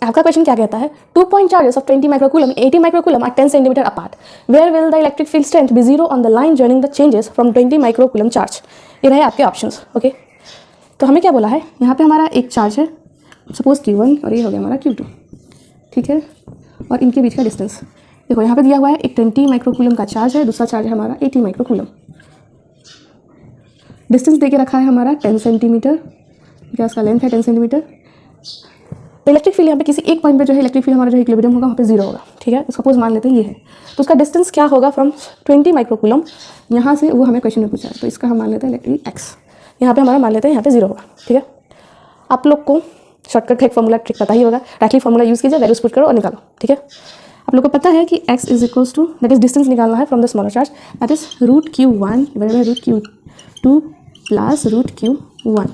आपका क्वेश्चन क्या कहता है, 2 point charges of 20 microcoulomb 80 microcoulomb are 10 centimeter apart. Where will the electric field strength be 0 on the line joining the changes from 20 microcoulomb charge? ये रहे आपके options. Okay, तो हमें क्या बोला है, यहाँ पे हमारा एक चार्ज है सपोज Q1 और ये हो गया हमारा Q2, ठीक है, और इनके बीच का डिस्टेंस देखो यहाँ पे दिया हुआ है, एक 20 माइक्रोकूलम का चार्ज है, दूसरा चार्ज है हमारा 80 माइक्रोकूलम. डिस्टेंस देके रखा है हमारा 10 सेंटीमीटर, क्या उसका लेंथ है 10 सेंटीमीटर. तो इलेक्ट्रिक फील्ड यहाँ पे किसी एक पॉइंट पे जो है इलेक्ट्रिक फील्ड हमारा जो इक्विलिब्रियम होगा वहाँ पे 0 होगा, ठीक है. सपोज मान लेते हैं ये है, तो उसका डिस्टेंस क्या होगा फ्रॉम 20 माइक्रोकूलम यहाँ से, वो हमें क्वेश्चन में पूछा है. तो इसका हम मान लेते हैं इलेक्ट्रिक एक्स, यहाँ पे हमारा मान लेते हैं यहाँ पे 0 होगा, ठीक है. आप लोग को शॉर्टकट का एक फॉर्मूला ट्रिक पता ही होगा, डायरेक्टली फॉर्मूला यूज़ कीजिए, वैल्यूज पुट करो और निकालो, ठीक है. आप लोग को पता है कि x is equals to, that is distance निकालना है from the smaller charge, that is √Q1 divided by √Q2 plus √Q1,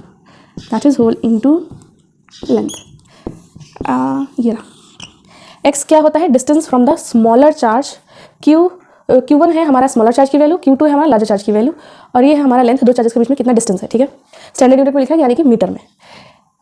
that is whole into length. ये रहा x क्या होता है, distance from the smaller charge. Q1 है हमारा smaller charge की वैल्यू, Q2 है हमारा लार्जर चार्ज की वैल्यू, और ये है हमारा लेंथ, दो चार्जेस के बीच में कितना डिस्टेंस है, ठीक है. स्टैंडर्ड यूनिट में लिखा है यानी कि मीटर में.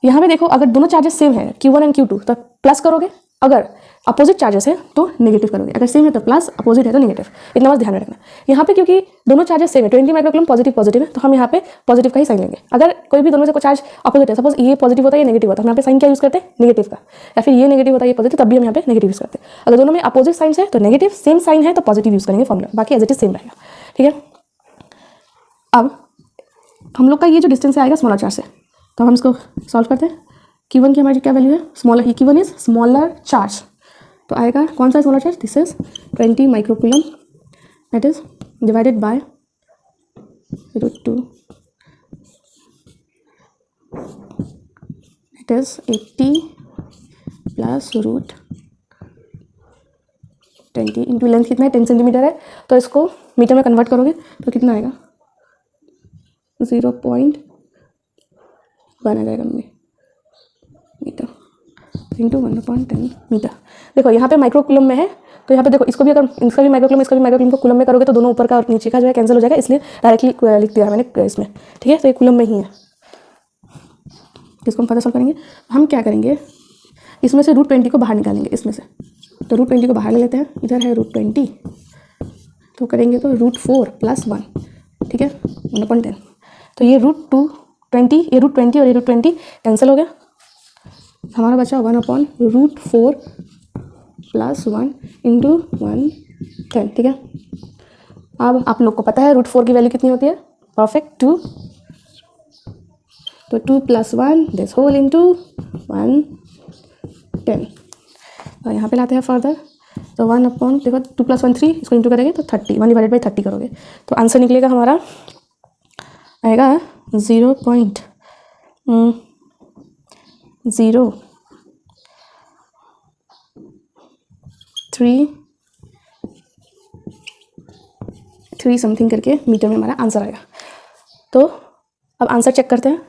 यहाँ पे देखो अगर दोनों चार्जेस सेम है Q1 एंड Q2 तो प्लस करोगे, अगर अपोजिट चार्जेस है तो नेगेटिव करोगे, अगर सेम है तो प्लस, अपोजिट है तो नेगेटिव. इतना बस ध्यान रखना. यहाँ पे क्योंकि दोनों चार्जेस सेम है, 20 माइक्रोकूलम पॉजिटिव पॉजिटिव है, तो हम यहाँ पे पॉजिटिव का ही साइन लेंगे. अगर कोई भी दोनों से कोई चार्ज अपोजिट है, सपोज ये पॉजिटिव होता है ये नेगेटिव होता है, हम यहाँ पे साइन क्या यूज़ करते हैं, नेगेटिव का, या फिर ये नेगेटिव होता है ये पॉजिटिव, तब भी हम यहाँ पे नेगेटिव यूज़ करते हैं. अगर दोनों में अपोजिट साइंस है तो नेगेटिव, सेम साइन है तो पॉजिटिव यूज़ करेंगे फॉर्मूला, बाकी एज इट इज सेम रहेगा, ठीक है. अब हम लोग का ये जो डिस्टेंस आएगा स्मॉलर चार्ज से, तो हम इसको सॉल्व करते हैं. Q1 की हमारी क्या वैल्यू है, smaller, Q1 is smaller charge, तो आएगा कौन सा smaller charge, this is 20 microcoulomb, that is divided by √2, it is 80 plus √20 into length कितना है 10 सेंटीमीटर है, तो इसको मीटर में कन्वर्ट करोगे तो कितना आएगा, 0.1 आ जाएगा मीटर इंटू 1/10 मीटर. देखो यहाँ पे माइक्रोकूलम में है, तो यहाँ पे देखो इसको भी अगर इसका भी माइक्रोकूलम इसका भी माइक्रोकूलम को कूलम में करोगे तो दोनों ऊपर का और नीचे का जो है कैंसिल हो जाएगा, इसलिए डायरेक्टली लिख दिया मैंने इसमें, ठीक है. तो ये कूलम में ही है, इसको हम फर्दर सॉल्व करेंगे. हम क्या करेंगे, इसमें से √20 को बाहर निकालेंगे इसमें से, तो √20 को बाहर ले लेते हैं, इधर है √20, तो करेंगे तो √4 + 1, ठीक है, 1/10. तो ये √20 ये √20 और ये √20 कैंसिल हो गया, हमारा बचा 1/√4 + 1 इंटू 1/10, ठीक है. अब आप लोग को पता है √4 की वैल्यू कितनी होती है, परफेक्ट 2, तो 2 + 1 दिस होल इंटू 1/10. तो यहाँ पे लाते हैं फर्दर, तो 1/, देखो 2 + 1 3, इसको इंटू करेंगे तो 30, 1/30 करोगे तो आंसर निकलेगा हमारा आएगा 0.0 3 समथिंग करके मीटर में हमारा आंसर आएगा. तो अब आंसर चेक करते हैं.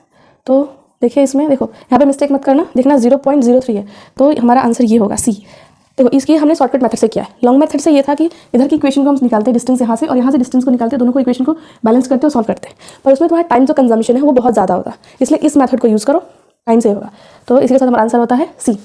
तो देखिए इसमें देखो यहाँ पे मिस्टेक मत करना, देखना 0.03 है, तो हमारा आंसर ये होगा सी. देखो इसकी हमने शॉर्टकट मेथड से किया है. लॉन्ग मेथड से ये था कि इधर की इक्वेशन को हम निकालते हैं डिस्टेंस यहाँ से, और यहाँ से डिस्टेंस को निकालते हैं, दोनों को इक्वेशन को बैलेंस करते हैं और सॉल्व करते हैं, पर उसमें तुम्हारा टाइम जो कंजम्पशन है वो बहुत ज़्यादा होता है, इसलिए इस मेथड को यूज़ करो, टाइम सेव होगा. तो इसके साथ हमारा आंसर होता है सी.